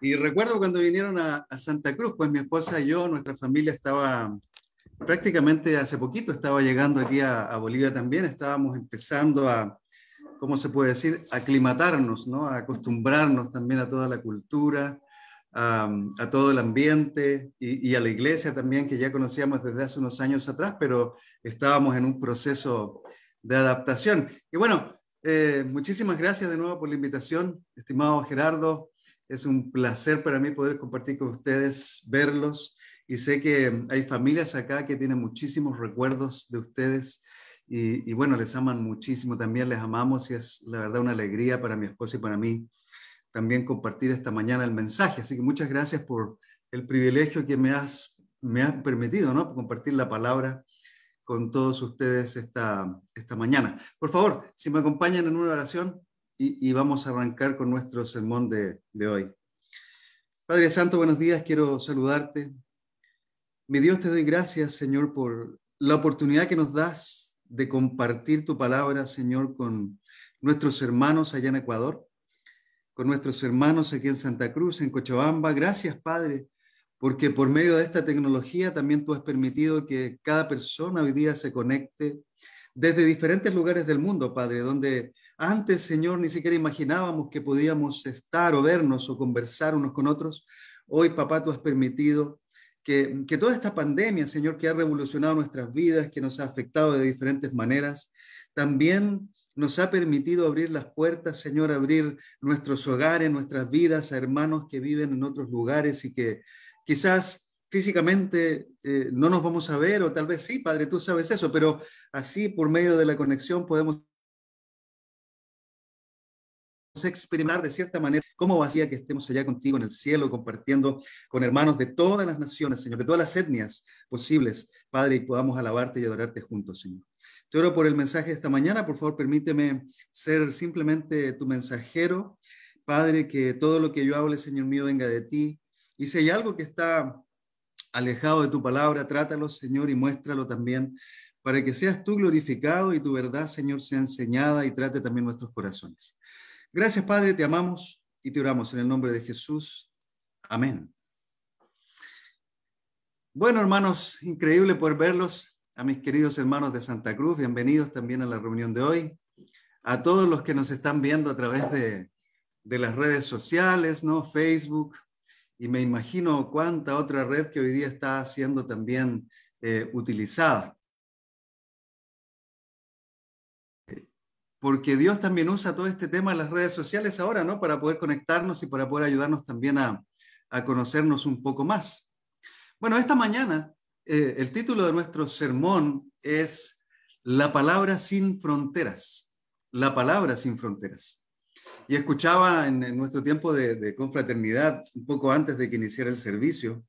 Y recuerdo cuando vinieron a Santa Cruz, pues mi esposa y yo, nuestra familia estaba prácticamente hace poquito, estaba llegando aquí a Bolivia también, estábamos empezando a, ¿cómo se puede decir?, aclimatarnos, ¿no? A acostumbrarnos también a toda la cultura, a todo el ambiente y a la iglesia también, que ya conocíamos desde hace unos años atrás, pero estábamos en un proceso de adaptación. Y bueno, muchísimas gracias de nuevo por la invitación, estimado Gerardo. Es un placer para mí poder compartir con ustedes, verlos, y sé que hay familias acá que tienen muchísimos recuerdos de ustedes y bueno, les aman muchísimo, también les amamos y es la verdad una alegría para mi esposa y para mí también compartir esta mañana el mensaje. Así que muchas gracias por el privilegio que me has permitido, ¿no? Compartir la palabra con todos ustedes esta mañana. Por favor, si me acompañan en una oración y vamos a arrancar con nuestro sermón de hoy. Padre Santo, buenos días, quiero saludarte. Mi Dios, te doy gracias, Señor, por la oportunidad que nos das de compartir tu palabra, Señor, con nuestros hermanos allá en Ecuador, con nuestros hermanos aquí en Santa Cruz, en Cochabamba. Gracias, Padre, porque por medio de esta tecnología también tú has permitido que cada persona hoy día se conecte desde diferentes lugares del mundo, Padre, donde antes, Señor, ni siquiera imaginábamos que podíamos estar o vernos o conversar unos con otros. Hoy, Papá, tú has permitido que toda esta pandemia, Señor, que ha revolucionado nuestras vidas, que nos ha afectado de diferentes maneras, también nos ha permitido abrir las puertas, Señor, abrir nuestros hogares, nuestras vidas a hermanos que viven en otros lugares y que quizás físicamente no nos vamos a ver, o tal vez sí, Padre, tú sabes eso, pero así por medio de la conexión podemos experimentar de cierta manera cómo vacía que estemos allá contigo en el cielo, compartiendo con hermanos de todas las naciones, Señor, de todas las etnias posibles, Padre, y podamos alabarte y adorarte juntos, Señor. Te oro por el mensaje de esta mañana. Por favor, permíteme ser simplemente tu mensajero, Padre, que todo lo que yo hable, Señor mío, venga de ti, y si hay algo que está alejado de tu palabra, trátalo, Señor, y muéstralo también, para que seas tú glorificado y tu verdad, Señor, sea enseñada y trate también nuestros corazones. Gracias, Padre, te amamos y te oramos en el nombre de Jesús. Amén. Bueno, hermanos, increíble poder verlos. A mis queridos hermanos de Santa Cruz, bienvenidos también a la reunión de hoy. A todos los que nos están viendo a través de las redes sociales, ¿no? Facebook, y me imagino cuánta otra red que hoy día está siendo también utilizada. Porque Dios también usa todo este tema de las redes sociales ahora, ¿no? Para poder conectarnos y para poder ayudarnos también a conocernos un poco más. Bueno, esta mañana el título de nuestro sermón es La palabra sin fronteras. La palabra sin fronteras. Y escuchaba en nuestro tiempo de confraternidad, un poco antes de que iniciara el servicio,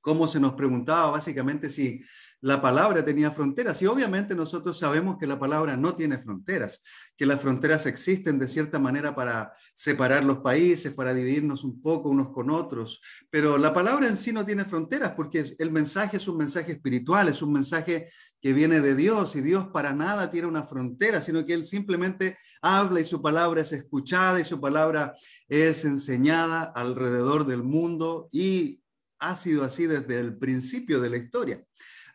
cómo se nos preguntaba básicamente si la palabra tenía fronteras. Y obviamente nosotros sabemos que la palabra no tiene fronteras, que las fronteras existen de cierta manera para separar los países, para dividirnos un poco unos con otros, pero la palabra en sí no tiene fronteras porque el mensaje es un mensaje espiritual, es un mensaje que viene de Dios, y Dios para nada tiene una frontera, sino que Él simplemente habla y su palabra es escuchada y su palabra es enseñada alrededor del mundo, y ha sido así desde el principio de la historia.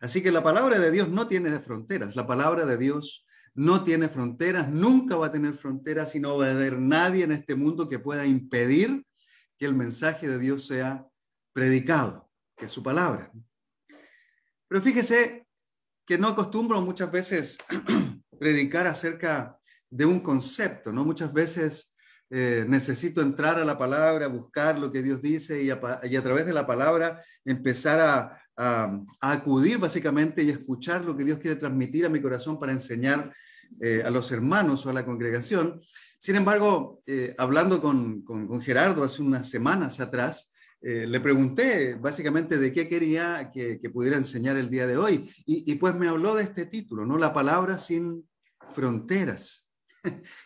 Así que la palabra de Dios no tiene fronteras, la palabra de Dios no tiene fronteras, nunca va a tener fronteras, y no va a haber nadie en este mundo que pueda impedir que el mensaje de Dios sea predicado, que es su palabra. Pero fíjese que no acostumbro muchas veces predicar acerca de un concepto, ¿no? Muchas veces necesito entrar a la palabra, buscar lo que Dios dice y a través de la palabra empezar a acudir básicamente y escuchar lo que Dios quiere transmitir a mi corazón para enseñar a los hermanos o a la congregación. Sin embargo, hablando con Gerardo hace unas semanas atrás, le pregunté básicamente de qué quería que pudiera enseñar el día de hoy, y pues me habló de este título, ¿no? La palabra sin fronteras.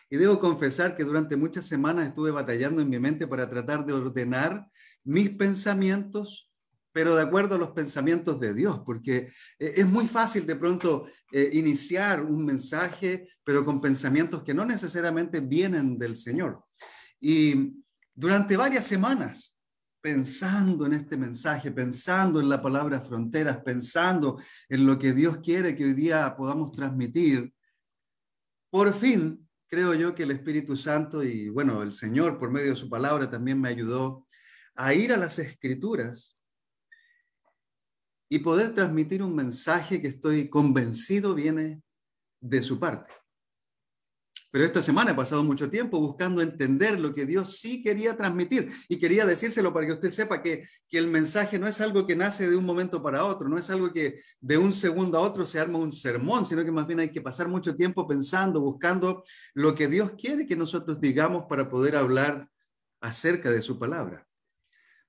Y debo confesar que durante muchas semanas estuve batallando en mi mente para tratar de ordenar mis pensamientos, pero de acuerdo a los pensamientos de Dios, porque es muy fácil de pronto iniciar un mensaje, pero con pensamientos que no necesariamente vienen del Señor. Y durante varias semanas pensando en este mensaje, pensando en la palabra fronteras, pensando en lo que Dios quiere que hoy día podamos transmitir. Por fin, creo yo que el Espíritu Santo y, bueno, el Señor, por medio de su palabra, también me ayudó a ir a las Escrituras y poder transmitir un mensaje que estoy convencido viene de su parte. Pero esta semana he pasado mucho tiempo buscando entender lo que Dios sí quería transmitir y quería decírselo para que usted sepa que el mensaje no es algo que nace de un momento para otro, no es algo que de un segundo a otro se arma un sermón, sino que más bien hay que pasar mucho tiempo pensando, buscando lo que Dios quiere que nosotros digamos para poder hablar acerca de su palabra.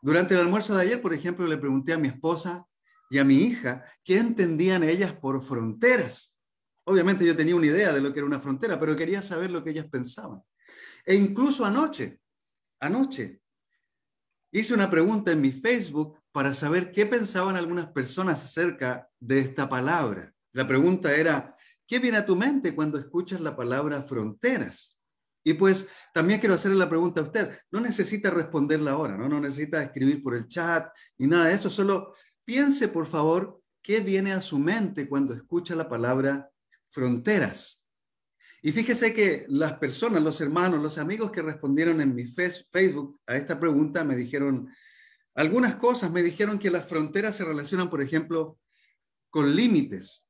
Durante el almuerzo de ayer, por ejemplo, le pregunté a mi esposa y a mi hija qué entendían ellas por fronteras. Obviamente yo tenía una idea de lo que era una frontera, pero quería saber lo que ellas pensaban. E incluso anoche, hice una pregunta en mi Facebook para saber qué pensaban algunas personas acerca de esta palabra. La pregunta era, ¿qué viene a tu mente cuando escuchas la palabra fronteras? Y pues también quiero hacerle la pregunta a usted. No necesita responderla ahora, ¿no? No necesita escribir por el chat ni nada de eso. Solo piense, por favor, qué viene a su mente cuando escucha la palabra fronteras. Y fíjese que las personas, los hermanos, los amigos que respondieron en mi Facebook a esta pregunta me dijeron algunas cosas. Me dijeron que las fronteras se relacionan, por ejemplo, con límites.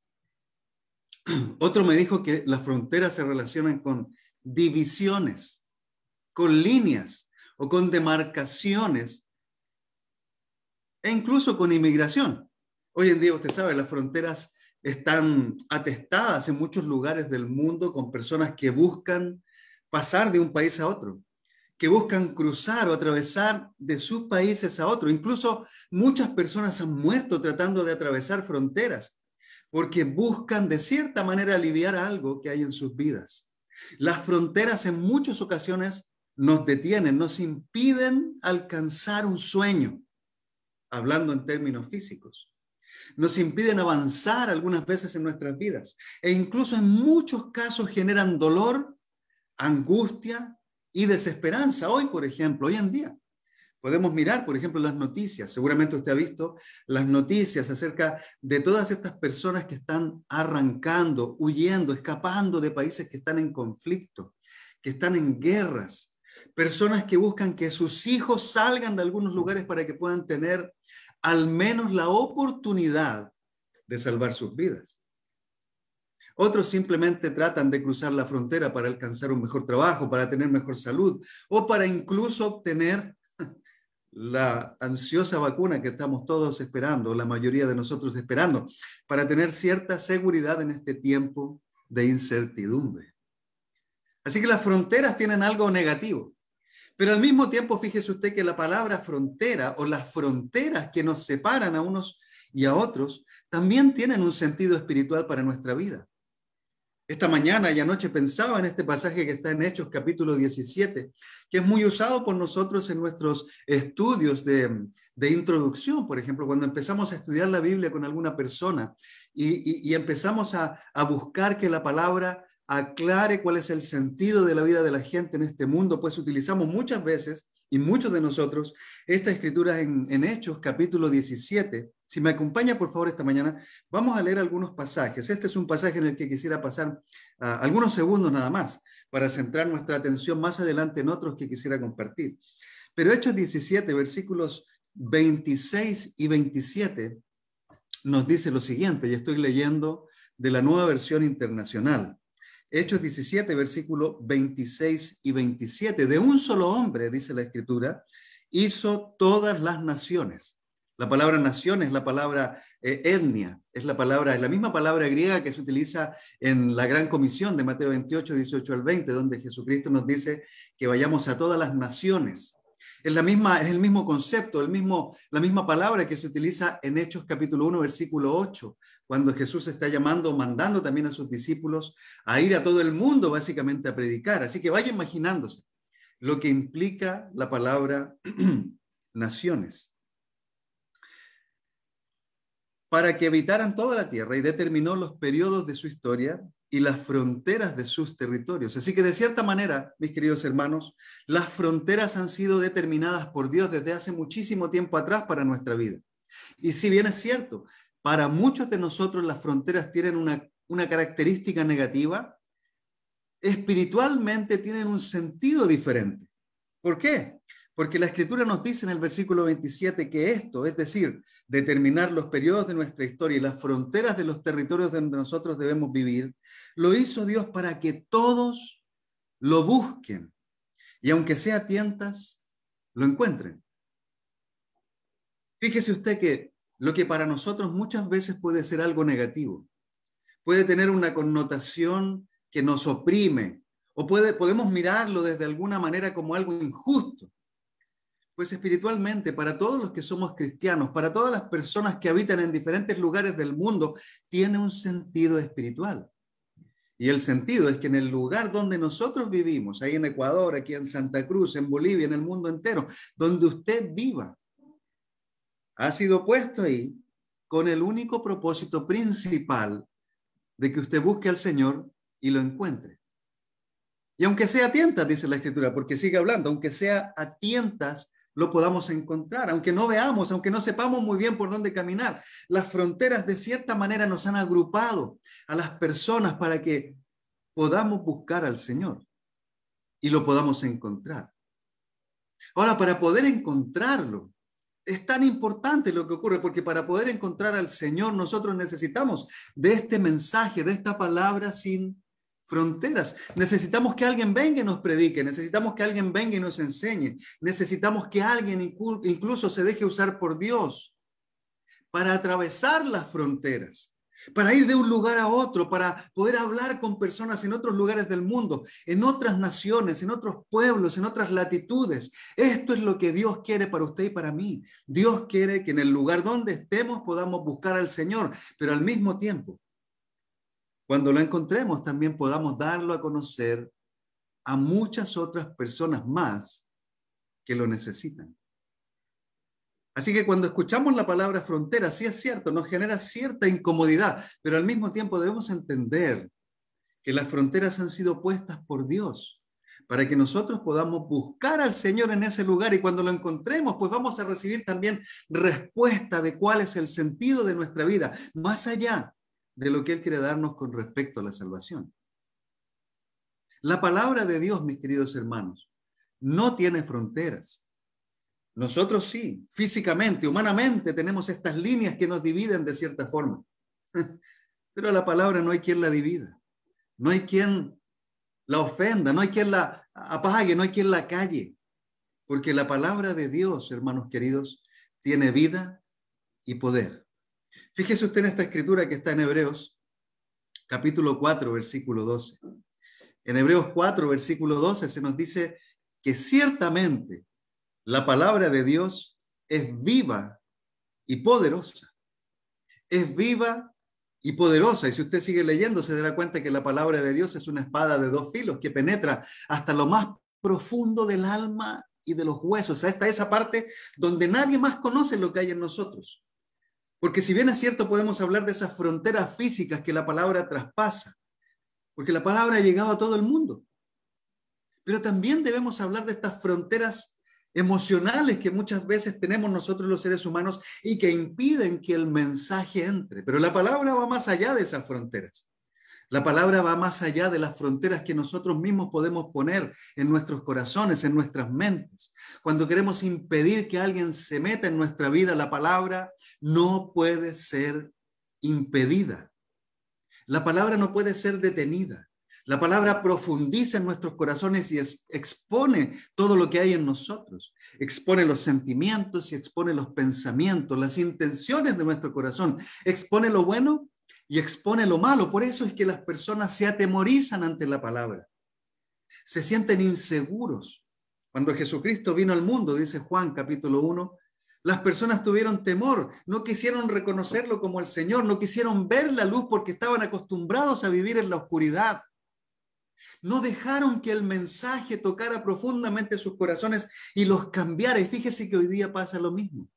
Otro me dijo que las fronteras se relacionan con divisiones, con líneas o con demarcaciones e incluso con inmigración. Hoy en día, usted sabe, las fronteras están atestadas en muchos lugares del mundo con personas que buscan pasar de un país a otro, que buscan cruzar o atravesar de sus países a otro. Incluso muchas personas han muerto tratando de atravesar fronteras porque buscan de cierta manera aliviar algo que hay en sus vidas. Las fronteras en muchas ocasiones nos detienen, nos impiden alcanzar un sueño, hablando en términos físicos. Nos impiden avanzar algunas veces en nuestras vidas e incluso en muchos casos generan dolor, angustia y desesperanza. Hoy, por ejemplo, hoy en día, podemos mirar, por ejemplo, las noticias. Seguramente usted ha visto las noticias acerca de todas estas personas que están arrancando, huyendo, escapando de países que están en conflicto, que están en guerras. Personas que buscan que sus hijos salgan de algunos lugares para que puedan tener al menos la oportunidad de salvar sus vidas. Otros simplemente tratan de cruzar la frontera para alcanzar un mejor trabajo, para tener mejor salud o para incluso obtener la ansiosa vacuna que estamos todos esperando, la mayoría de nosotros esperando, para tener cierta seguridad en este tiempo de incertidumbre. Así que las fronteras tienen algo negativo, pero al mismo tiempo fíjese usted que la palabra frontera o las fronteras que nos separan a unos y a otros también tienen un sentido espiritual para nuestra vida. Esta mañana y anoche pensaba en este pasaje que está en Hechos capítulo 17, que es muy usado por nosotros en nuestros estudios de introducción. Por ejemplo, cuando empezamos a estudiar la Biblia con alguna persona y empezamos a buscar que la palabra aclare cuál es el sentido de la vida de la gente en este mundo, pues utilizamos muchas veces, y muchos de nosotros, esta escritura en Hechos capítulo 17. Si me acompaña, por favor, esta mañana, vamos a leer algunos pasajes. Este es un pasaje en el que quisiera pasar algunos segundos nada más para centrar nuestra atención más adelante en otros que quisiera compartir. Pero Hechos 17, versículos 26 y 27, nos dice lo siguiente, y estoy leyendo de la Nueva Versión Internacional. Hechos 17, versículos 26 y 27. De un solo hombre, dice la Escritura, hizo todas las naciones. La palabra nación es la palabra etnia, es la misma palabra griega que se utiliza en la Gran Comisión de Mateo 28, 18 al 20, donde Jesucristo nos dice que vayamos a todas las naciones. Es el mismo concepto, la misma palabra que se utiliza en Hechos capítulo 1, versículo 8, cuando Jesús está mandando también a sus discípulos a ir a todo el mundo, básicamente a predicar. Así que vaya imaginándose lo que implica la palabra naciones. Para que habitaran toda la tierra y determinó los periodos de su historia y las fronteras de sus territorios. Así que de cierta manera, mis queridos hermanos, las fronteras han sido determinadas por Dios desde hace muchísimo tiempo atrás para nuestra vida. Y si bien es cierto, para muchos de nosotros las fronteras tienen una característica negativa, espiritualmente tienen un sentido diferente. ¿Por qué? Porque la Escritura nos dice en el versículo 27 que esto, es decir, determinar los periodos de nuestra historia y las fronteras de los territorios donde nosotros debemos vivir, lo hizo Dios para que todos lo busquen y aunque sea a tientas, lo encuentren. Fíjese usted que lo que para nosotros muchas veces puede ser algo negativo, puede tener una connotación que nos oprime, o podemos mirarlo desde alguna manera como algo injusto. Pues espiritualmente, para todos los que somos cristianos, para todas las personas que habitan en diferentes lugares del mundo, tiene un sentido espiritual. Y el sentido es que en el lugar donde nosotros vivimos, ahí en Ecuador, aquí en Santa Cruz, en Bolivia, en el mundo entero, donde usted viva, ha sido puesto ahí con el único propósito principal de que usted busque al Señor y lo encuentre. Y aunque sea a tientas, dice la Escritura, porque sigue hablando, aunque sea a tientas, lo podamos encontrar, aunque no veamos, aunque no sepamos muy bien por dónde caminar. Las fronteras de cierta manera nos han agrupado a las personas para que podamos buscar al Señor y lo podamos encontrar. Ahora, para poder encontrarlo, es tan importante lo que ocurre, porque para poder encontrar al Señor nosotros necesitamos de este mensaje, de esta palabra sin fronteras. Necesitamos que alguien venga y nos predique, necesitamos que alguien venga y nos enseñe, necesitamos que alguien incluso se deje usar por Dios para atravesar las fronteras, para ir de un lugar a otro, para poder hablar con personas en otros lugares del mundo, en otras naciones, en otros pueblos, en otras latitudes. Esto es lo que Dios quiere para usted y para mí. Dios quiere que en el lugar donde estemos podamos buscar al Señor, pero al mismo tiempo, cuando lo encontremos, también podamos darlo a conocer a muchas otras personas más que lo necesitan. Así que cuando escuchamos la palabra frontera, sí es cierto, nos genera cierta incomodidad, pero al mismo tiempo debemos entender que las fronteras han sido puestas por Dios para que nosotros podamos buscar al Señor en ese lugar y cuando lo encontremos, pues vamos a recibir también respuesta de cuál es el sentido de nuestra vida, más allá de lo que Él quiere darnos con respecto a la salvación. La palabra de Dios, mis queridos hermanos, no tiene fronteras. Nosotros sí, físicamente, humanamente, tenemos estas líneas que nos dividen de cierta forma. Pero la palabra no hay quien la divida, no hay quien la ofenda, no hay quien la apague, no hay quien la calle. Porque la palabra de Dios, hermanos queridos, tiene vida y poder. Fíjese usted en esta escritura que está en Hebreos, capítulo 4, versículo 12. En Hebreos 4, versículo 12 se nos dice que ciertamente la palabra de Dios es viva y poderosa. Es viva y poderosa. Y si usted sigue leyendo, se dará cuenta que la palabra de Dios es una espada de dos filos que penetra hasta lo más profundo del alma y de los huesos, hasta esa parte donde nadie más conoce lo que hay en nosotros. Porque si bien es cierto, podemos hablar de esas fronteras físicas que la palabra traspasa, porque la palabra ha llegado a todo el mundo. Pero también debemos hablar de estas fronteras emocionales que muchas veces tenemos nosotros los seres humanos y que impiden que el mensaje entre. Pero la palabra va más allá de esas fronteras. La palabra va más allá de las fronteras que nosotros mismos podemos poner en nuestros corazones, en nuestras mentes. Cuando queremos impedir que alguien se meta en nuestra vida, la palabra no puede ser impedida. La palabra no puede ser detenida. La palabra profundiza en nuestros corazones y expone todo lo que hay en nosotros. Expone los sentimientos y expone los pensamientos, las intenciones de nuestro corazón. Expone lo bueno y expone lo malo. Por eso es que las personas se atemorizan ante la palabra. Se sienten inseguros. Cuando Jesucristo vino al mundo, dice Juan capítulo 1, las personas tuvieron temor, no quisieron reconocerlo como el Señor, no quisieron ver la luz porque estaban acostumbrados a vivir en la oscuridad. No dejaron que el mensaje tocara profundamente sus corazones y los cambiara. Y fíjese que hoy día pasa lo mismo.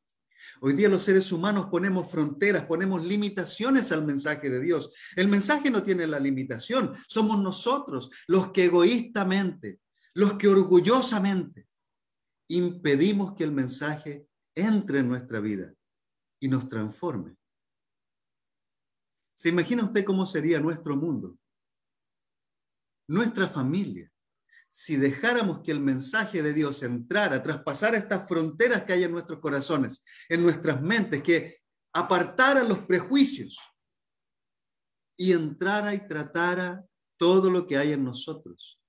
Hoy día los seres humanos ponemos fronteras, ponemos limitaciones al mensaje de Dios. El mensaje no tiene la limitación. Somos nosotros los que egoístamente, los que orgullosamente impedimos que el mensaje entre en nuestra vida y nos transforme. ¿Se imagina usted cómo sería nuestro mundo, nuestra familia, si dejáramos que el mensaje de Dios entrara, traspasara estas fronteras que hay en nuestros corazones, en nuestras mentes, que apartara los prejuicios y entrara y tratara todo lo que hay en nosotros?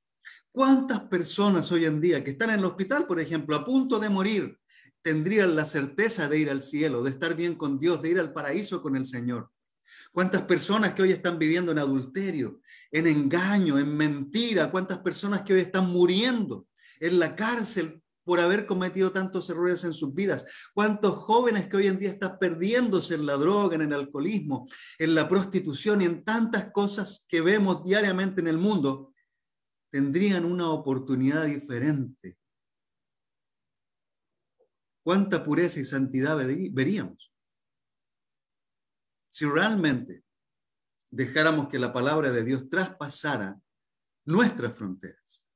¿Cuántas personas hoy en día que están en el hospital, por ejemplo, a punto de morir, tendrían la certeza de ir al cielo, de estar bien con Dios, de ir al paraíso con el Señor? ¿Cuántas personas que hoy están viviendo en adulterio, en engaño, en mentira? ¿Cuántas personas que hoy están muriendo en la cárcel por haber cometido tantos errores en sus vidas? ¿Cuántos jóvenes que hoy en día están perdiéndose en la droga, en el alcoholismo, en la prostitución y en tantas cosas que vemos diariamente en el mundo, tendrían una oportunidad diferente? ¿Cuánta pureza y santidad veríamos si realmente dejáramos que la palabra de Dios traspasara nuestras fronteras?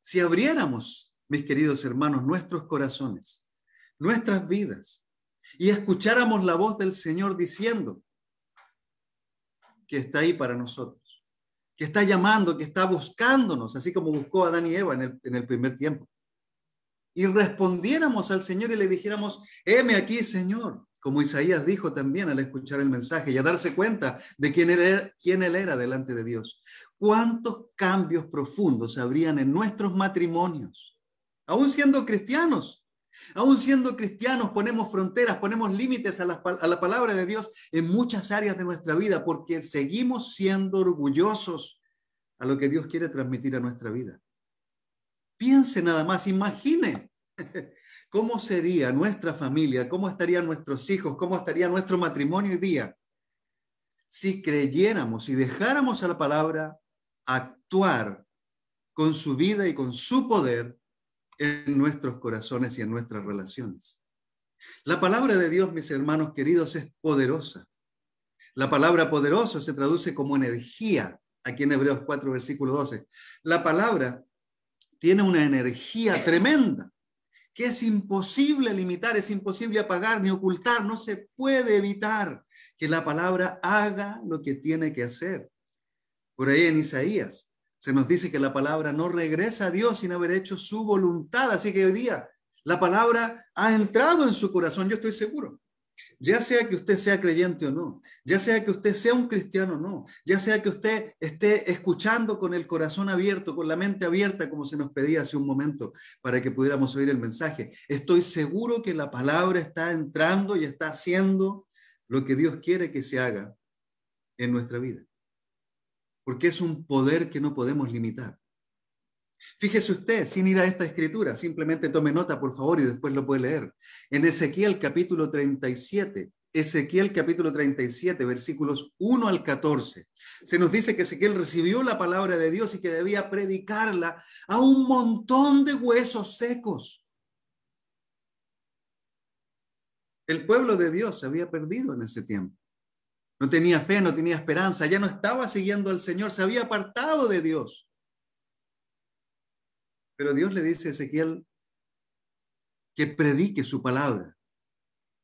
Si abriéramos, mis queridos hermanos, nuestros corazones, nuestras vidas, y escucháramos la voz del Señor diciendo que está ahí para nosotros, que está llamando, que está buscándonos, así como buscó a Adán y Eva en el primer tiempo, y respondiéramos al Señor y le dijéramos: heme aquí, Señor, como Isaías dijo también al escuchar el mensaje y a darse cuenta de quién él era delante de Dios. ¿Cuántos cambios profundos habrían en nuestros matrimonios? Aún siendo cristianos, ponemos fronteras, ponemos límites a la palabra de Dios en muchas áreas de nuestra vida porque seguimos siendo orgullosos a lo que Dios quiere transmitir a nuestra vida. Piense nada más, imagine cómo sería nuestra familia, cómo estarían nuestros hijos, cómo estaría nuestro matrimonio hoy día si creyéramos y dejáramos a la palabra actuar con su vida y con su poder en nuestros corazones y en nuestras relaciones. La palabra de Dios, mis hermanos queridos, es poderosa. La palabra poderoso se traduce como energía, aquí en Hebreos 4, versículo 12. La palabra tiene una energía tremenda que es imposible limitar, es imposible apagar ni ocultar. No se puede evitar que la palabra haga lo que tiene que hacer. Por ahí en Isaías se nos dice que la palabra no regresa a Dios sin haber hecho su voluntad. Así que hoy día la palabra ha entrado en su corazón, yo estoy seguro. Ya sea que usted sea creyente o no, ya sea que usted sea un cristiano o no, ya sea que usted esté escuchando con el corazón abierto, con la mente abierta, como se nos pedía hace un momento, para que pudiéramos oír el mensaje, estoy seguro que la palabra está entrando y está haciendo lo que Dios quiere que se haga en nuestra vida. Porque es un poder que no podemos limitar. Fíjese usted, sin ir a esta escritura, simplemente tome nota, por favor, y después lo puede leer. En Ezequiel capítulo 37, versículos 1 al 14, se nos dice que Ezequiel recibió la palabra de Dios y que debía predicarla a un montón de huesos secos. El pueblo de Dios se había perdido en ese tiempo. No tenía fe, no tenía esperanza, ya no estaba siguiendo al Señor, se había apartado de Dios. Pero Dios le dice a Ezequiel que predique su palabra.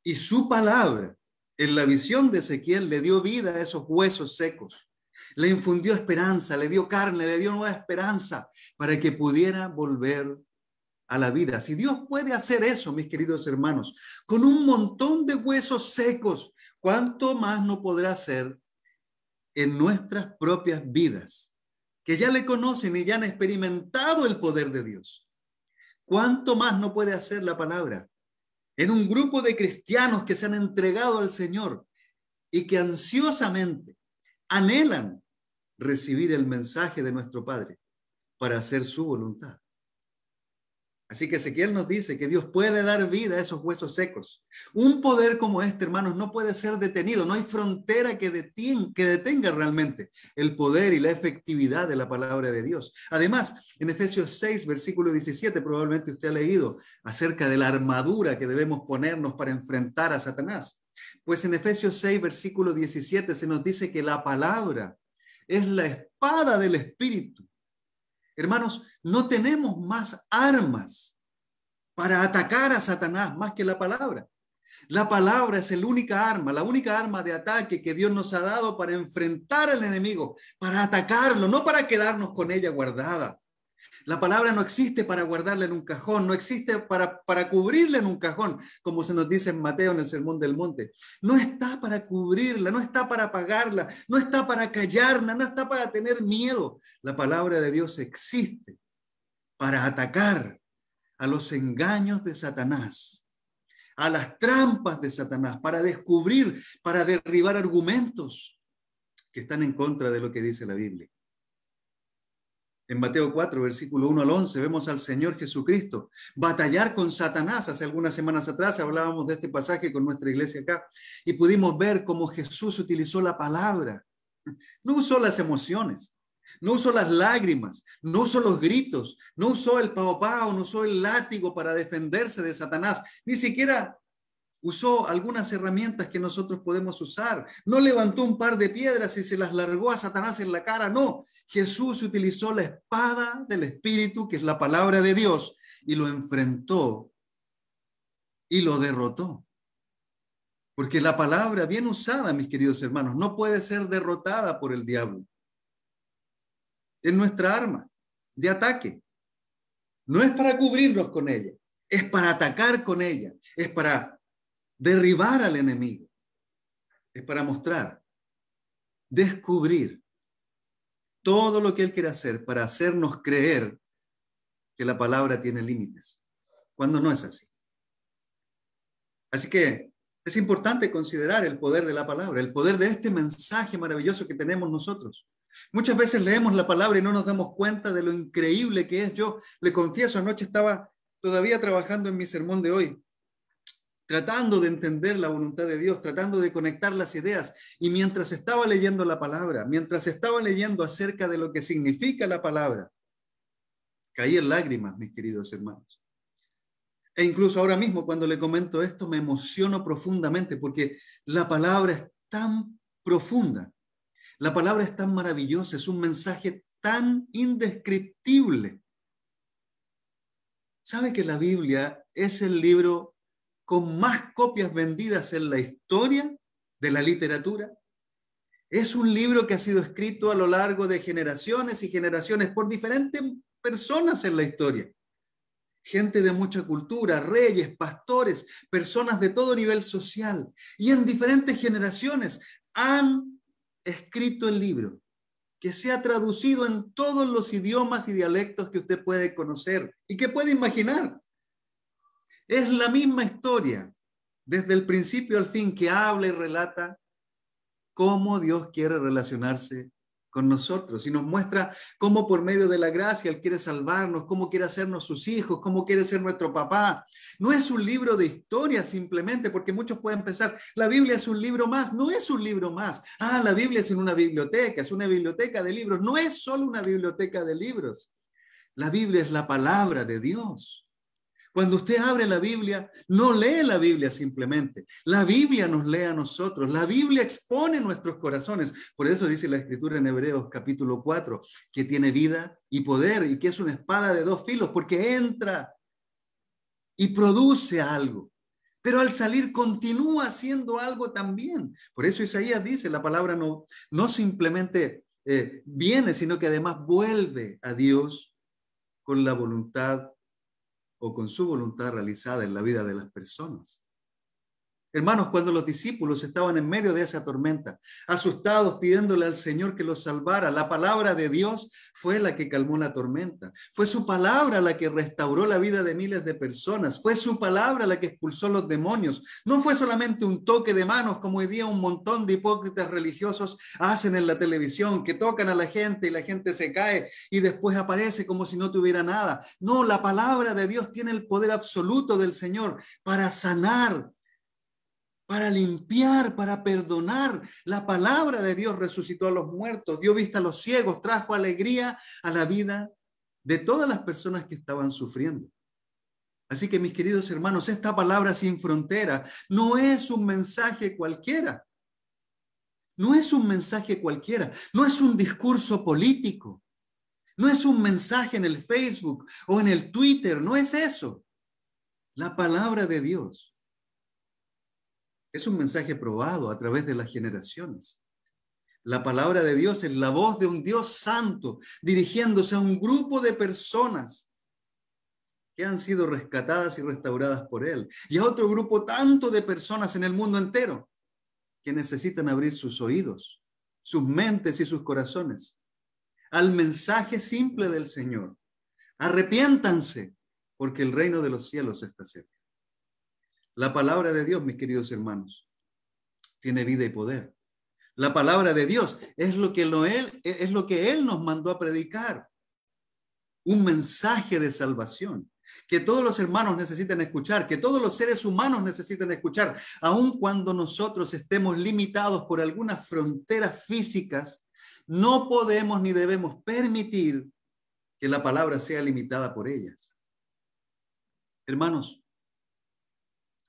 Y su palabra, en la visión de Ezequiel, le dio vida a esos huesos secos. Le infundió esperanza, le dio carne, le dio nueva esperanza para que pudiera volver a la vida. Si Dios puede hacer eso, mis queridos hermanos, con un montón de huesos secos, ¿cuánto más no podrá hacer en nuestras propias vidas? Que ya le conocen y ya han experimentado el poder de Dios. ¿Cuánto más no puede hacer la palabra en un grupo de cristianos que se han entregado al Señor y que ansiosamente anhelan recibir el mensaje de nuestro Padre para hacer su voluntad? Así que Ezequiel nos dice que Dios puede dar vida a esos huesos secos. Un poder como este, hermanos, no puede ser detenido. No hay frontera que detenga realmente el poder y la efectividad de la palabra de Dios. Además, en Efesios 6, versículo 17, probablemente usted ha leído acerca de la armadura que debemos ponernos para enfrentar a Satanás. Pues en Efesios 6, versículo 17 se nos dice que la palabra es la espada del Espíritu. Hermanos, no tenemos más armas para atacar a Satanás más que la palabra. La palabra es la única arma de ataque que Dios nos ha dado para enfrentar al enemigo, para atacarlo, no para quedarnos con ella guardada. La palabra no existe para guardarla en un cajón, no existe para cubrirla en un cajón, como se nos dice en Mateo en el Sermón del Monte. No está para cubrirla, no está para apagarla, no está para callarla, no está para tener miedo. La palabra de Dios existe para atacar a los engaños de Satanás, a las trampas de Satanás, para descubrir, para derribar argumentos que están en contra de lo que dice la Biblia. En Mateo 4, versículo 1 al 11, vemos al Señor Jesucristo batallar con Satanás. Hace algunas semanas atrás hablábamos de este pasaje con nuestra iglesia acá y pudimos ver cómo Jesús utilizó la palabra. No usó las emociones, no usó las lágrimas, no usó los gritos, no usó el pao pao, no usó el látigo para defenderse de Satanás, ni siquiera usó algunas herramientas que nosotros podemos usar. No levantó un par de piedras y se las largó a Satanás en la cara. No, Jesús utilizó la espada del Espíritu, que es la palabra de Dios, y lo enfrentó y lo derrotó. Porque la palabra bien usada, mis queridos hermanos, no puede ser derrotada por el diablo. Es nuestra arma de ataque. No es para cubrirnos con ella, es para atacar con ella, es para derribar al enemigo, es para mostrar, descubrir todo lo que él quiere hacer para hacernos creer que la palabra tiene límites, cuando no es así. Así que es importante considerar el poder de la palabra, el poder de este mensaje maravilloso que tenemos nosotros. Muchas veces leemos la palabra y no nos damos cuenta de lo increíble que es. Yo le confieso, anoche estaba todavía trabajando en mi sermón de hoy, tratando de entender la voluntad de Dios, tratando de conectar las ideas. Y mientras estaba leyendo la palabra, mientras estaba leyendo acerca de lo que significa la palabra, caí en lágrimas, mis queridos hermanos. E incluso ahora mismo, cuando le comento esto, me emociono profundamente porque la palabra es tan profunda, la palabra es tan maravillosa, es un mensaje tan indescriptible. ¿Sabe que la Biblia es el libro con más copias vendidas en la historia de la literatura? Es un libro que ha sido escrito a lo largo de generaciones y generaciones por diferentes personas en la historia. Gente de mucha cultura, reyes, pastores, personas de todo nivel social. Y en diferentes generaciones han escrito el libro, que se ha traducido en todos los idiomas y dialectos que usted puede conocer y que puede imaginar. Es la misma historia, desde el principio al fin, que habla y relata cómo Dios quiere relacionarse con nosotros y nos muestra cómo por medio de la gracia Él quiere salvarnos, cómo quiere hacernos sus hijos, cómo quiere ser nuestro papá. No es un libro de historia simplemente, porque muchos pueden pensar, la Biblia es un libro más. No es un libro más. La Biblia es una biblioteca, es una biblioteca de libros. No es solo una biblioteca de libros. La Biblia es la palabra de Dios. Cuando usted abre la Biblia, no lee la Biblia simplemente. La Biblia nos lee a nosotros. La Biblia expone nuestros corazones. Por eso dice la Escritura en Hebreos capítulo 4, que tiene vida y poder y que es una espada de dos filos, porque entra y produce algo. Pero al salir continúa haciendo algo también. Por eso Isaías dice, la palabra no simplemente viene, sino que además vuelve a Dios con la voluntad o con su voluntad realizada en la vida de las personas. Hermanos, cuando los discípulos estaban en medio de esa tormenta, asustados, pidiéndole al Señor que los salvara, la palabra de Dios fue la que calmó la tormenta. Fue su palabra la que restauró la vida de miles de personas. Fue su palabra la que expulsó los demonios. No fue solamente un toque de manos, como hoy día un montón de hipócritas religiosos hacen en la televisión, que tocan a la gente y la gente se cae y después aparece como si no tuviera nada. No, la palabra de Dios tiene el poder absoluto del Señor para sanar, para limpiar, para perdonar. La palabra de Dios resucitó a los muertos, dio vista a los ciegos, trajo alegría a la vida de todas las personas que estaban sufriendo. Así que, mis queridos hermanos, esta palabra sin frontera no es un mensaje cualquiera. No es un mensaje cualquiera, no es un discurso político, no es un mensaje en el Facebook o en el Twitter, no es eso. La palabra de Dios es un mensaje probado a través de las generaciones. La palabra de Dios es la voz de un Dios santo dirigiéndose a un grupo de personas que han sido rescatadas y restauradas por Él. Y a otro grupo tanto de personas en el mundo entero que necesitan abrir sus oídos, sus mentes y sus corazones al mensaje simple del Señor. Arrepiéntanse, porque el reino de los cielos está cerca. La palabra de Dios, mis queridos hermanos, tiene vida y poder. La palabra de Dios es lo que Él nos mandó a predicar. Un mensaje de salvación que todos los hermanos necesitan escuchar, que todos los seres humanos necesitan escuchar, aun cuando nosotros estemos limitados por algunas fronteras físicas. No podemos ni debemos permitir que la palabra sea limitada por ellas. Hermanos,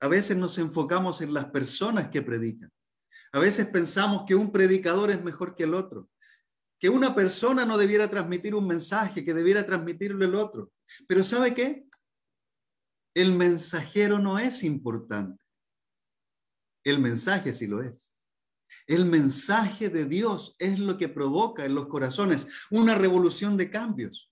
a veces nos enfocamos en las personas que predican. A veces pensamos que un predicador es mejor que el otro, que una persona no debiera transmitir un mensaje, que debiera transmitirlo el otro. Pero ¿sabe qué? El mensajero no es importante. El mensaje sí lo es. El mensaje de Dios es lo que provoca en los corazones una revolución de cambios.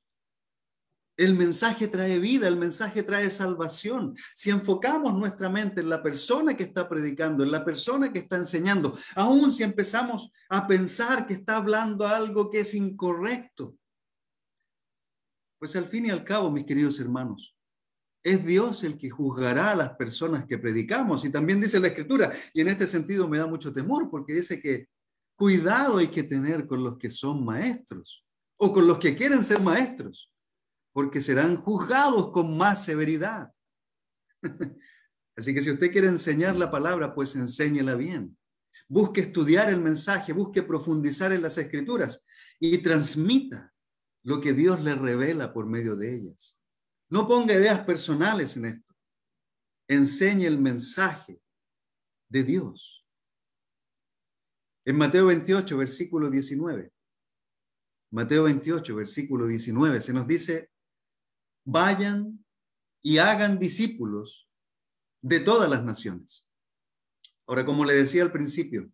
El mensaje trae vida, el mensaje trae salvación. Si enfocamos nuestra mente en la persona que está predicando, en la persona que está enseñando, aun si empezamos a pensar que está hablando algo que es incorrecto, pues al fin y al cabo, mis queridos hermanos, es Dios el que juzgará a las personas que predicamos. Y también dice la Escritura, y en este sentido me da mucho temor, porque dice que cuidado hay que tener con los que son maestros o con los que quieren ser maestros, porque serán juzgados con más severidad. Así que si usted quiere enseñar la palabra, pues enséñela bien. Busque estudiar el mensaje, busque profundizar en las Escrituras y transmita lo que Dios le revela por medio de ellas. No ponga ideas personales en esto. Enseñe el mensaje de Dios. En Mateo 28, versículo 19. Mateo 28, versículo 19, se nos dice: vayan y hagan discípulos de todas las naciones. Ahora, como le decía al principio,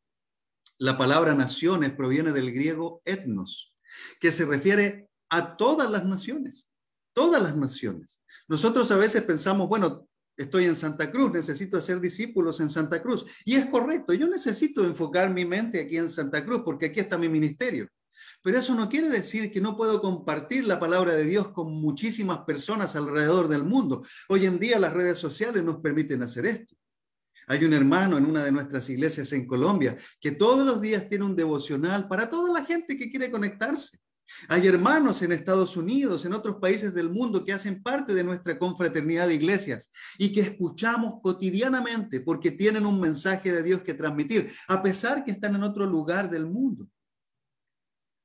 la palabra naciones proviene del griego etnos, que se refiere a todas las naciones. Todas las naciones. Nosotros a veces pensamos, bueno, estoy en Santa Cruz, necesito hacer discípulos en Santa Cruz. Y es correcto, yo necesito enfocar mi mente aquí en Santa Cruz porque aquí está mi ministerio. Pero eso no quiere decir que no puedo compartir la palabra de Dios con muchísimas personas alrededor del mundo. Hoy en día las redes sociales nos permiten hacer esto. Hay un hermano en una de nuestras iglesias en Colombia que todos los días tiene un devocional para toda la gente que quiere conectarse. Hay hermanos en Estados Unidos, en otros países del mundo que hacen parte de nuestra confraternidad de iglesias y que escuchamos cotidianamente porque tienen un mensaje de Dios que transmitir, a pesar que están en otro lugar del mundo.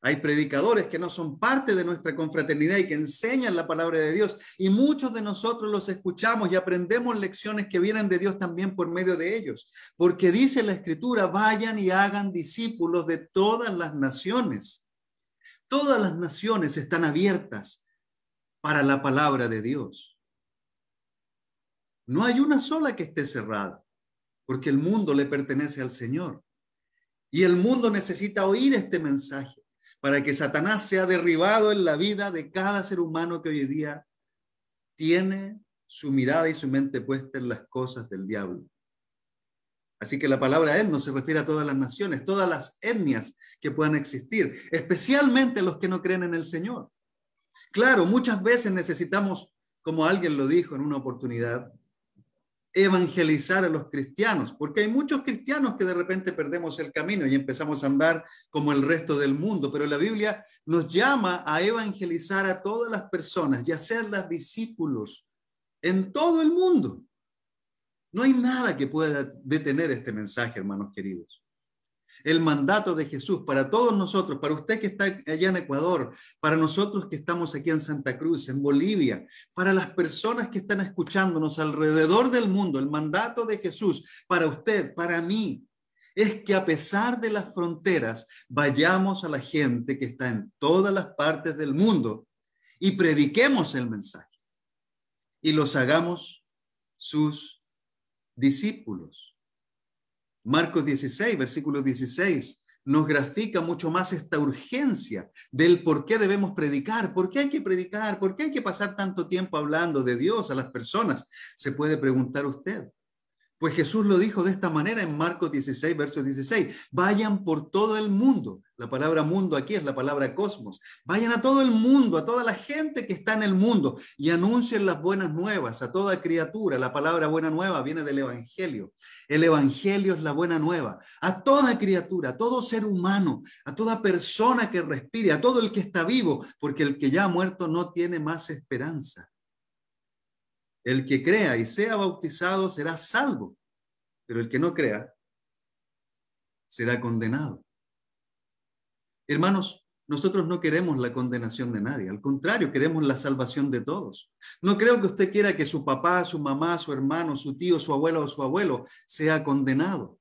Hay predicadores que no son parte de nuestra confraternidad y que enseñan la palabra de Dios, y muchos de nosotros los escuchamos y aprendemos lecciones que vienen de Dios también por medio de ellos, porque dice la Escritura: vayan y hagan discípulos de todas las naciones. Todas las naciones están abiertas para la palabra de Dios. No hay una sola que esté cerrada, porque el mundo le pertenece al Señor. Y el mundo necesita oír este mensaje para que Satanás sea derribado en la vida de cada ser humano que hoy día tiene su mirada y su mente puesta en las cosas del diablo. Así que la palabra etno se refiere a todas las naciones, todas las etnias que puedan existir, especialmente los que no creen en el Señor. Claro, muchas veces necesitamos, como alguien lo dijo en una oportunidad, evangelizar a los cristianos, porque hay muchos cristianos que de repente perdemos el camino y empezamos a andar como el resto del mundo, pero la Biblia nos llama a evangelizar a todas las personas y hacerlas discípulos en todo el mundo. No hay nada que pueda detener este mensaje, hermanos queridos. El mandato de Jesús para todos nosotros, para usted que está allá en Ecuador, para nosotros que estamos aquí en Santa Cruz, en Bolivia, para las personas que están escuchándonos alrededor del mundo, el mandato de Jesús para usted, para mí, es que a pesar de las fronteras, vayamos a la gente que está en todas las partes del mundo y prediquemos el mensaje y los hagamos sus discípulos. Marcos 16, versículo 16, nos grafica mucho más esta urgencia del por qué debemos predicar, por qué hay que predicar, por qué hay que pasar tanto tiempo hablando de Dios a las personas, se puede preguntar usted. Pues Jesús lo dijo de esta manera en Marcos 16, verso 16. Vayan por todo el mundo. La palabra mundo aquí es la palabra cosmos. Vayan a todo el mundo, a toda la gente que está en el mundo y anuncien las buenas nuevas a toda criatura. La palabra buena nueva viene del evangelio. El evangelio es la buena nueva. A toda criatura, a todo ser humano, a toda persona que respire, a todo el que está vivo, porque el que ya ha muerto no tiene más esperanza. El que crea y sea bautizado será salvo, pero el que no crea será condenado. Hermanos, nosotros no queremos la condenación de nadie, al contrario, queremos la salvación de todos. No creo que usted quiera que su papá, su mamá, su hermano, su tío, su abuela o su abuelo sea condenado.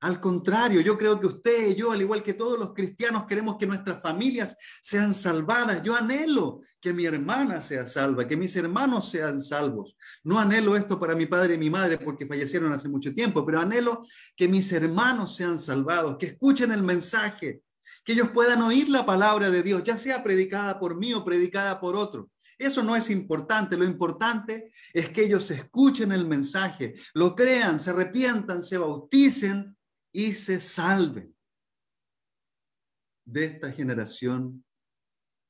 Al contrario, yo creo que usted y yo, al igual que todos los cristianos, queremos que nuestras familias sean salvadas. Yo anhelo que mi hermana sea salva, que mis hermanos sean salvos. No anhelo esto para mi padre y mi madre porque fallecieron hace mucho tiempo, pero anhelo que mis hermanos sean salvados, que escuchen el mensaje, que ellos puedan oír la palabra de Dios, ya sea predicada por mí o predicada por otro. Eso no es importante, lo importante es que ellos escuchen el mensaje, lo crean, se arrepientan, se bauticen y se salven de esta generación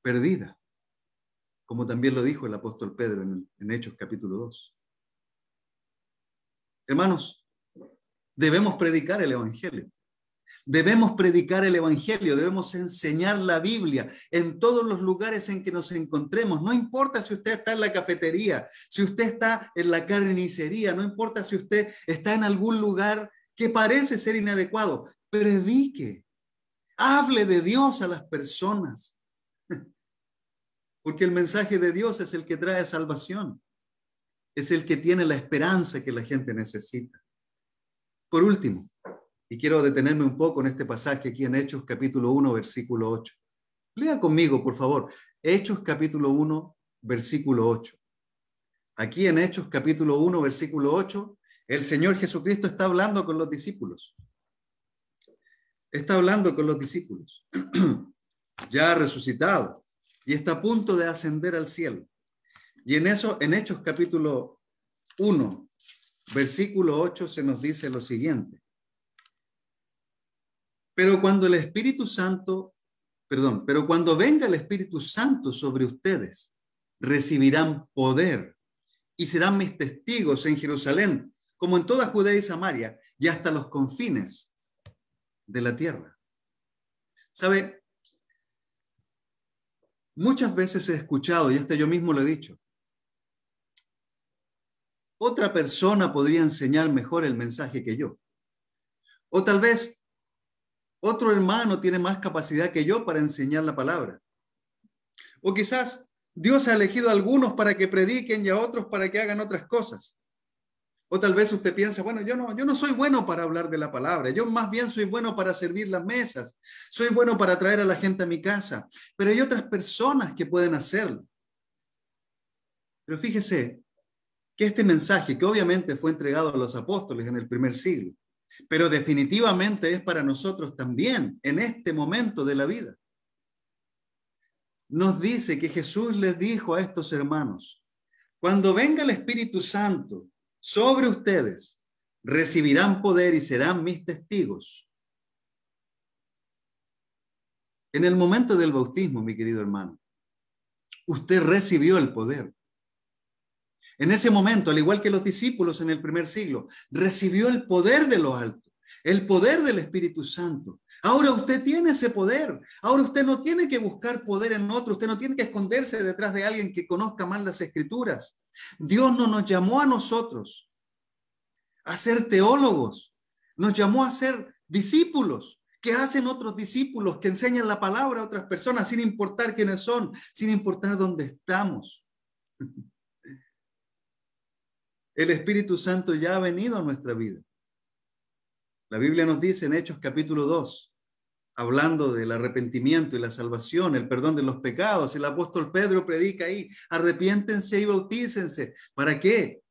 perdida, como también lo dijo el apóstol Pedro en Hechos capítulo 2. Hermanos, debemos predicar el evangelio. Debemos predicar el evangelio, debemos enseñar la Biblia en todos los lugares en que nos encontremos. No importa si usted está en la cafetería, si usted está en la carnicería, no importa si usted está en algún lugar que parece ser inadecuado. Predique, hable de Dios a las personas, porque el mensaje de Dios es el que trae salvación, es el que tiene la esperanza que la gente necesita. Por último, y quiero detenerme un poco en este pasaje aquí en Hechos capítulo 1, versículo 8. Lea conmigo, por favor, Hechos capítulo 1, versículo 8. Aquí en Hechos capítulo 1, versículo 8, el Señor Jesucristo está hablando con los discípulos. Está hablando con los discípulos. Ya ha resucitado y está a punto de ascender al cielo. Y en Hechos capítulo 1, versículo 8 se nos dice lo siguiente. Pero cuando venga el Espíritu Santo sobre ustedes, recibirán poder y serán mis testigos en Jerusalén, como en toda Judea y Samaria, y hasta los confines de la tierra. ¿Sabe? Muchas veces he escuchado, y hasta yo mismo lo he dicho, otra persona podría enseñar mejor el mensaje que yo. O tal vez otro hermano tiene más capacidad que yo para enseñar la palabra. O quizás Dios ha elegido a algunos para que prediquen y a otros para que hagan otras cosas. O tal vez usted piensa, bueno, yo no soy bueno para hablar de la palabra, yo más bien soy bueno para servir las mesas, soy bueno para traer a la gente a mi casa, pero hay otras personas que pueden hacerlo. Pero fíjese que este mensaje, que obviamente fue entregado a los apóstoles en el primer siglo, pero definitivamente es para nosotros también en este momento de la vida. Nos dice que Jesús les dijo a estos hermanos, cuando venga el Espíritu Santo sobre ustedes, recibirán poder y serán mis testigos. En el momento del bautismo, mi querido hermano, usted recibió el poder. En ese momento, al igual que los discípulos en el primer siglo, recibió el poder de lo alto, el poder del Espíritu Santo. Ahora usted tiene ese poder. Ahora usted no tiene que buscar poder en otro. Usted no tiene que esconderse detrás de alguien que conozca más las Escrituras. Dios no nos llamó a nosotros a ser teólogos. Nos llamó a ser discípulos, que hacen otros discípulos, que enseñan la palabra a otras personas sin importar quiénes son, sin importar dónde estamos. El Espíritu Santo ya ha venido a nuestra vida. La Biblia nos dice en Hechos capítulo 2, hablando del arrepentimiento y la salvación, el perdón de los pecados, el apóstol Pedro predica ahí, arrepiéntense y bautícense. ¿Para qué?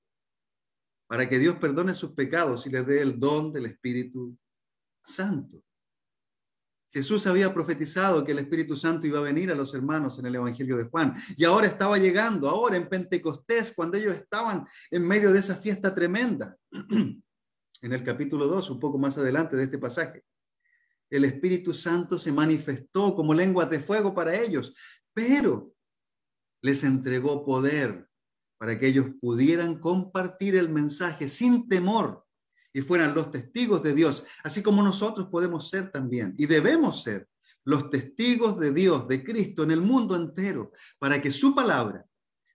Para que Dios perdone sus pecados y les dé el don del Espíritu Santo. Jesús había profetizado que el Espíritu Santo iba a venir a los hermanos en el Evangelio de Juan. Y ahora estaba llegando, ahora en Pentecostés, cuando ellos estaban en medio de esa fiesta tremenda. En el capítulo 2, un poco más adelante de este pasaje, el Espíritu Santo se manifestó como lenguas de fuego para ellos, pero les entregó poder para que ellos pudieran compartir el mensaje sin temor y fueran los testigos de Dios, así como nosotros podemos ser también y debemos ser los testigos de Dios, de Cristo en el mundo entero, para que su palabra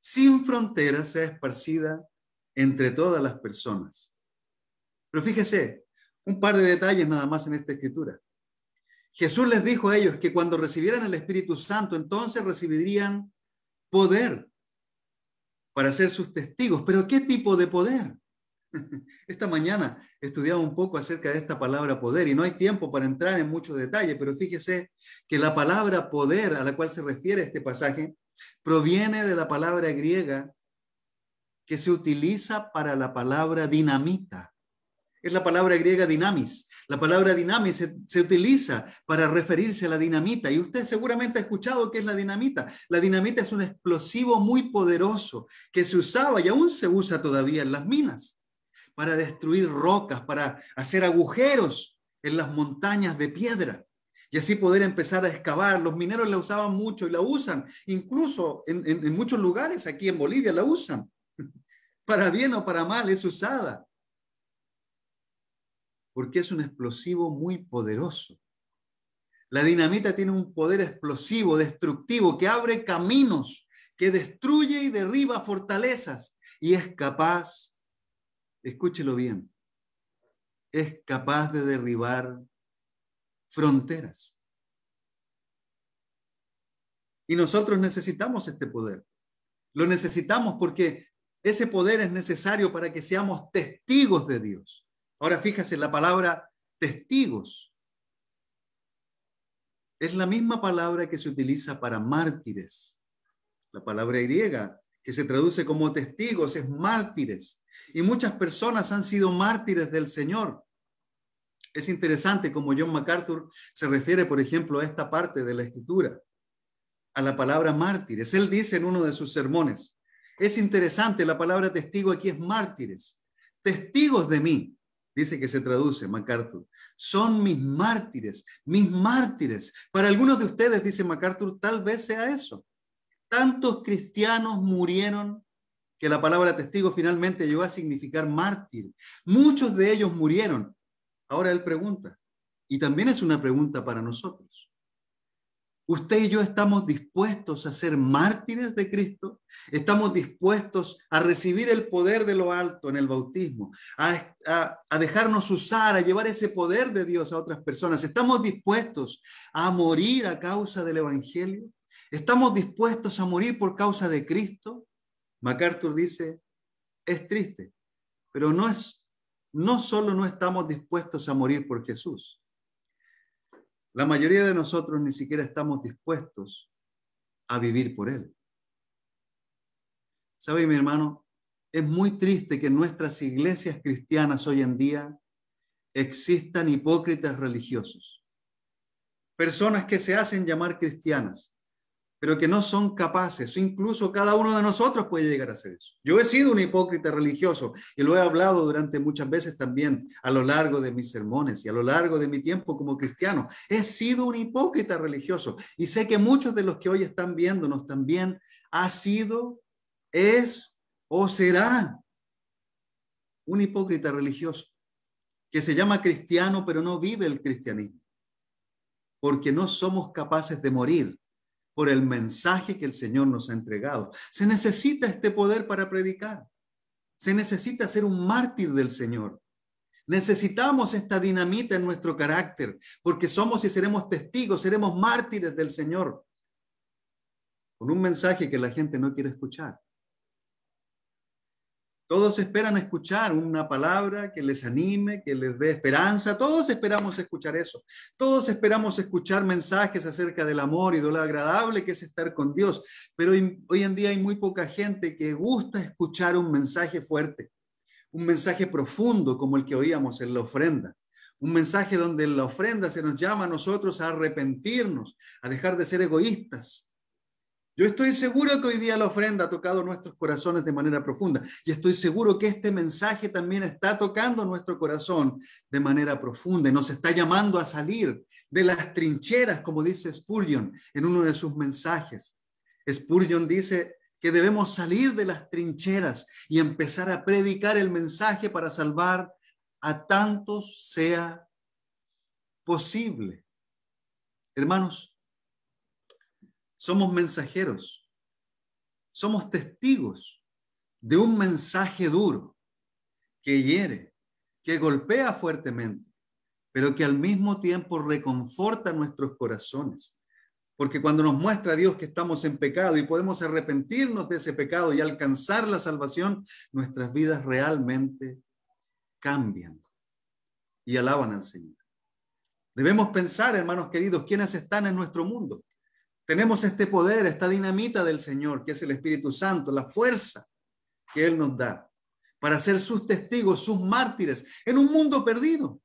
sin fronteras sea esparcida entre todas las personas. Pero fíjese, un par de detalles nada más en esta escritura. Jesús les dijo a ellos que cuando recibieran el Espíritu Santo, entonces recibirían poder para ser sus testigos. ¿Pero qué tipo de poder? Esta mañana estudiaba un poco acerca de esta palabra poder y no hay tiempo para entrar en mucho detalle, pero fíjese que la palabra poder a la cual se refiere este pasaje proviene de la palabra griega que se utiliza para la palabra dinamita. Es la palabra griega dinamis. La palabra dinamis se utiliza para referirse a la dinamita. Y usted seguramente ha escuchado qué es la dinamita. La dinamita es un explosivo muy poderoso que se usaba y aún se usa todavía en las minas para destruir rocas, para hacer agujeros en las montañas de piedra y así poder empezar a excavar. Los mineros la usaban mucho y la usan. Incluso en muchos lugares aquí en Bolivia la usan. Para bien o para mal es usada. Porque es un explosivo muy poderoso. La dinamita tiene un poder explosivo, destructivo, que abre caminos, que destruye y derriba fortalezas y es capaz, escúchelo bien, es capaz de derribar fronteras. Y nosotros necesitamos este poder. Lo necesitamos porque ese poder es necesario para que seamos testigos de Dios. Ahora fíjese, la palabra testigos es la misma palabra que se utiliza para mártires. La palabra griega que se traduce como testigos es mártires. Y muchas personas han sido mártires del Señor. Es interesante como John MacArthur se refiere, por ejemplo, a esta parte de la Escritura, a la palabra mártires. Él dice en uno de sus sermones, es interesante, la palabra testigo aquí es mártires. Testigos de mí. Dice que se traduce, MacArthur, son mis mártires, mis mártires. Para algunos de ustedes, dice MacArthur, tal vez sea eso. Tantos cristianos murieron que la palabra testigo finalmente llegó a significar mártir. Muchos de ellos murieron. Ahora él pregunta, y también es una pregunta para nosotros. ¿Usted y yo estamos dispuestos a ser mártires de Cristo? ¿Estamos dispuestos a recibir el poder de lo alto en el bautismo? A dejarnos usar, a llevar ese poder de Dios a otras personas. ¿Estamos dispuestos a morir a causa del Evangelio? ¿Estamos dispuestos a morir por causa de Cristo? MacArthur dice, es triste, pero no solo no estamos dispuestos a morir por Jesús. La mayoría de nosotros ni siquiera estamos dispuestos a vivir por Él. ¿Sabe, mi hermano? Es muy triste que en nuestras iglesias cristianas hoy en día existan hipócritas religiosos. Personas que se hacen llamar cristianas, pero que no son capaces. Incluso cada uno de nosotros puede llegar a hacer eso. Yo he sido un hipócrita religioso y lo he hablado durante muchas veces también a lo largo de mis sermones y a lo largo de mi tiempo como cristiano. He sido un hipócrita religioso y sé que muchos de los que hoy están viéndonos también ha sido, es o será un hipócrita religioso que se llama cristiano pero no vive el cristianismo porque no somos capaces de morir por el mensaje que el Señor nos ha entregado. Se necesita este poder para predicar. Se necesita ser un mártir del Señor. Necesitamos esta dinamita en nuestro carácter, porque somos y seremos testigos, seremos mártires del Señor, con un mensaje que la gente no quiere escuchar. Todos esperan escuchar una palabra que les anime, que les dé esperanza. Todos esperamos escuchar eso. Todos esperamos escuchar mensajes acerca del amor y de lo agradable que es estar con Dios. Pero hoy en día hay muy poca gente que gusta escuchar un mensaje fuerte, un mensaje profundo como el que oíamos en la ofrenda. Un mensaje donde en la ofrenda se nos llama a nosotros a arrepentirnos, a dejar de ser egoístas. Yo estoy seguro que hoy día la ofrenda ha tocado nuestros corazones de manera profunda y estoy seguro que este mensaje también está tocando nuestro corazón de manera profunda y nos está llamando a salir de las trincheras, como dice Spurgeon en uno de sus mensajes. Spurgeon dice que debemos salir de las trincheras y empezar a predicar el mensaje para salvar a tantos sea posible. Hermanos, somos mensajeros, somos testigos de un mensaje duro que hiere, que golpea fuertemente, pero que al mismo tiempo reconforta nuestros corazones. Porque cuando nos muestra a Dios que estamos en pecado y podemos arrepentirnos de ese pecado y alcanzar la salvación, nuestras vidas realmente cambian y alaban al Señor. Debemos pensar, hermanos queridos, quiénes están en nuestro mundo. Tenemos este poder, esta dinamita del Señor, que es el Espíritu Santo, la fuerza que Él nos da para ser sus testigos, sus mártires en un mundo perdido.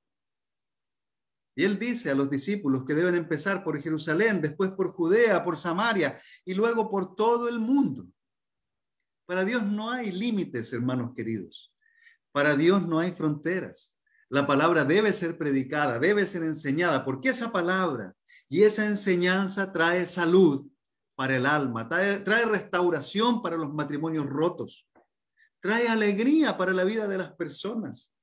Y Él dice a los discípulos que deben empezar por Jerusalén, después por Judea, por Samaria y luego por todo el mundo. Para Dios no hay límites, hermanos queridos. Para Dios no hay fronteras. La palabra debe ser predicada, debe ser enseñada, porque esa palabra y esa enseñanza trae salud para el alma, trae restauración para los matrimonios rotos, trae alegría para la vida de las personas,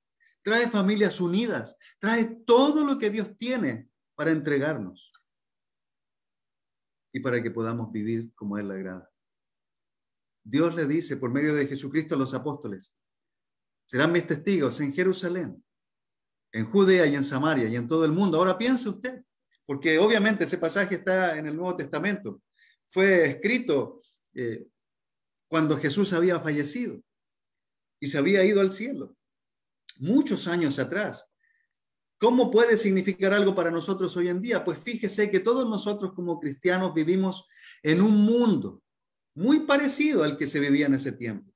trae familias unidas, trae todo lo que Dios tiene para entregarnos y para que podamos vivir como a Él le agrada. Dios le dice por medio de Jesucristo a los apóstoles: serán mis testigos en Jerusalén, en Judea y en Samaria y en todo el mundo. Ahora piense usted, porque obviamente ese pasaje está en el Nuevo Testamento. Fue escrito cuando Jesús había fallecido y se había ido al cielo, muchos años atrás. ¿Cómo puede significar algo para nosotros hoy en día? Pues fíjese que todos nosotros como cristianos vivimos en un mundo muy parecido al que se vivía en ese tiempo.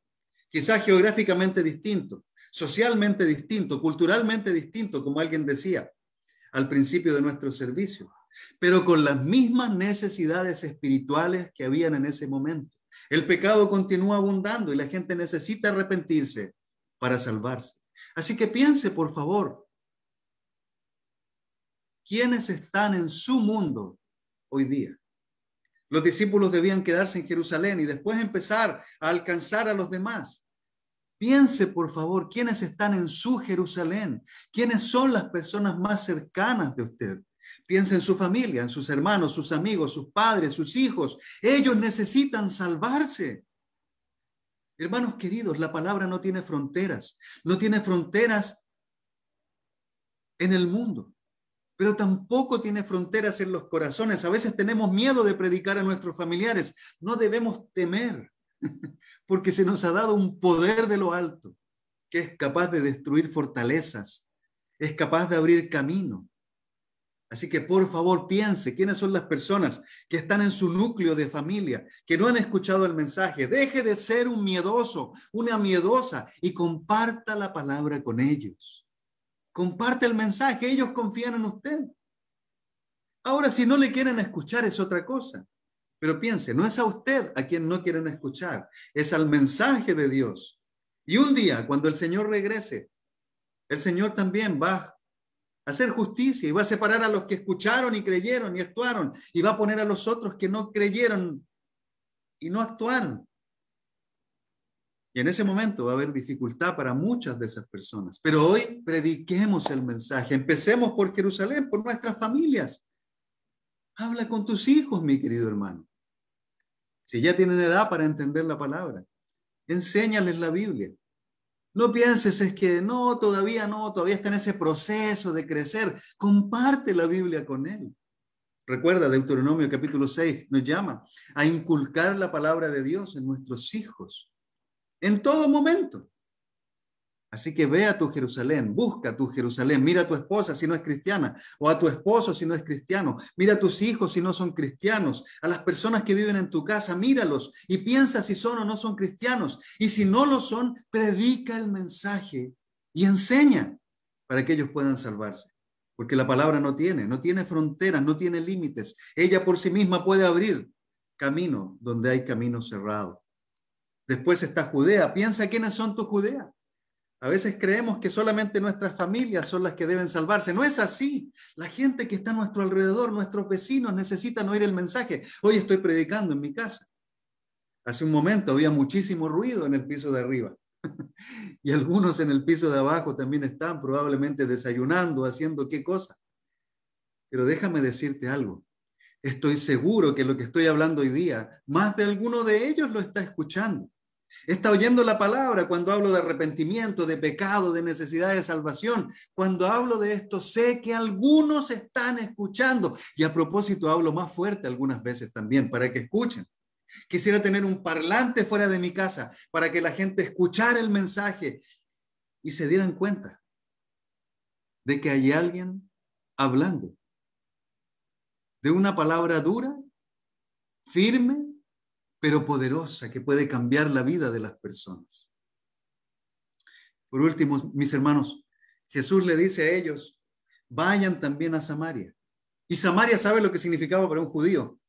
Quizás geográficamente distinto, socialmente distinto, culturalmente distinto, como alguien decía al principio de nuestro servicio, pero con las mismas necesidades espirituales que habían en ese momento. El pecado continúa abundando y la gente necesita arrepentirse para salvarse. Así que piense, por favor, ¿quiénes están en su mundo hoy día? Los discípulos debían quedarse en Jerusalén y después empezar a alcanzar a los demás. Piense, por favor, quiénes están en su Jerusalén, quiénes son las personas más cercanas de usted. Piense en su familia, en sus hermanos, sus amigos, sus padres, sus hijos. Ellos necesitan salvarse. Hermanos queridos, la palabra no tiene fronteras en el mundo, pero tampoco tiene fronteras en los corazones. A veces tenemos miedo de predicar a nuestros familiares. No debemos temer, porque se nos ha dado un poder de lo alto que es capaz de destruir fortalezas, es capaz de abrir camino. Así que por favor piense quiénes son las personas que están en su núcleo de familia, que no han escuchado el mensaje. Deje de ser un miedoso, una miedosa y comparta la palabra con ellos. Comparte el mensaje, ellos confían en usted. Ahora, si no le quieren escuchar es otra cosa. Pero piense, no es a usted a quien no quieren escuchar, es al mensaje de Dios. Y un día, cuando el Señor regrese, el Señor también va a hacer justicia y va a separar a los que escucharon y creyeron y actuaron, y va a poner a los otros que no creyeron y no actuaron. Y en ese momento va a haber dificultad para muchas de esas personas. Pero hoy prediquemos el mensaje. Empecemos por Jerusalén, por nuestras familias. Habla con tus hijos, mi querido hermano. Si ya tienen edad para entender la palabra, enséñales la Biblia. No pienses, es que no, todavía está en ese proceso de crecer. Comparte la Biblia con él. Recuerda, Deuteronomio capítulo 6 nos llama a inculcar la palabra de Dios en nuestros hijos, en todo momento. Así que ve a tu Jerusalén, busca tu Jerusalén, mira a tu esposa si no es cristiana, o a tu esposo si no es cristiano, mira a tus hijos si no son cristianos, a las personas que viven en tu casa, míralos y piensa si son o no son cristianos. Y si no lo son, predica el mensaje y enseña para que ellos puedan salvarse. Porque la palabra no tiene fronteras, no tiene límites. Ella por sí misma puede abrir camino donde hay camino cerrado. Después está Judea. Piensa quiénes son tu Judea. A veces creemos que solamente nuestras familias son las que deben salvarse. No es así. La gente que está a nuestro alrededor, nuestros vecinos, necesitan oír el mensaje. Hoy estoy predicando en mi casa. Hace un momento había muchísimo ruido en el piso de arriba. Y algunos en el piso de abajo también están probablemente desayunando, haciendo qué cosa. Pero déjame decirte algo. Estoy seguro que lo que estoy hablando hoy día, más de alguno de ellos lo está escuchando. Está oyendo la palabra cuando hablo de arrepentimiento, de pecado, de necesidad de salvación. Cuando hablo de esto, sé que algunos están escuchando. Y a propósito, hablo más fuerte algunas veces también para que escuchen. Quisiera tener un parlante fuera de mi casa para que la gente escuchara el mensaje y se dieran cuenta de que hay alguien hablando de una palabra dura, firme, pero poderosa, que puede cambiar la vida de las personas. Por último, mis hermanos, Jesús le dice a ellos, vayan también a Samaria. Y Samaria, ¿sabe lo que significaba para un judío?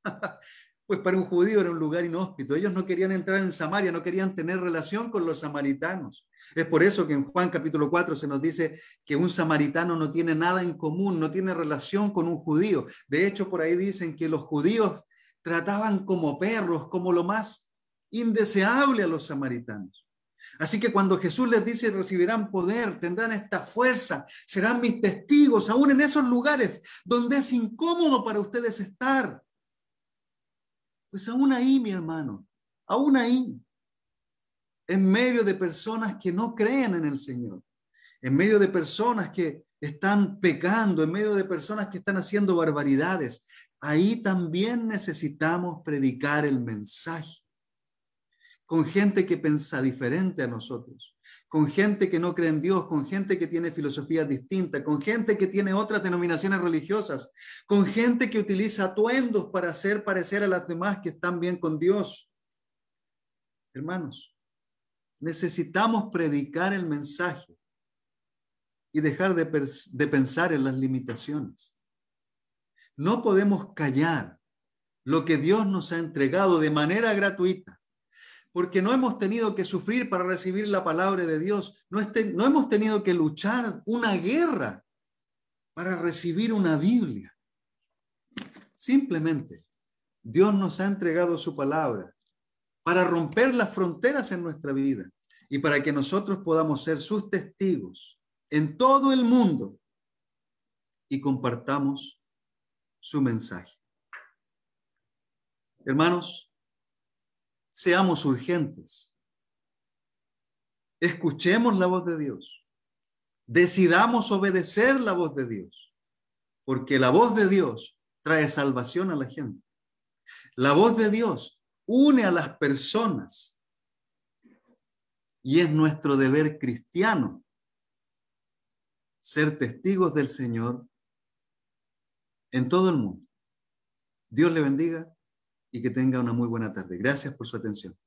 Pues para un judío era un lugar inhóspito. Ellos no querían entrar en Samaria, no querían tener relación con los samaritanos. Es por eso que en Juan capítulo 4 se nos dice que un samaritano no tiene nada en común, no tiene relación con un judío. De hecho, por ahí dicen que los judíos trataban como perros, como lo más indeseable a los samaritanos. Así que cuando Jesús les dice recibirán poder, tendrán esta fuerza, serán mis testigos, aún en esos lugares donde es incómodo para ustedes estar. Pues aún ahí, mi hermano, aún ahí, en medio de personas que no creen en el Señor, en medio de personas que están pecando, en medio de personas que están haciendo barbaridades, ahí también necesitamos predicar el mensaje. Con gente que piensa diferente a nosotros, con gente que no cree en Dios, con gente que tiene filosofías distintas, con gente que tiene otras denominaciones religiosas, con gente que utiliza atuendos para hacer parecer a las demás que están bien con Dios. Hermanos, necesitamos predicar el mensaje y dejar de pensar en las limitaciones. No podemos callar lo que Dios nos ha entregado de manera gratuita, porque no hemos tenido que sufrir para recibir la palabra de Dios, no hemos tenido que luchar una guerra para recibir una Biblia. Simplemente, Dios nos ha entregado su palabra para romper las fronteras en nuestra vida y para que nosotros podamos ser sus testigos en todo el mundo y compartamos su mensaje. Hermanos, seamos urgentes. Escuchemos la voz de Dios. Decidamos obedecer la voz de Dios, porque la voz de Dios trae salvación a la gente. La voz de Dios une a las personas y es nuestro deber cristiano ser testigos del Señor en todo el mundo. Dios le bendiga y que tenga una muy buena tarde. Gracias por su atención.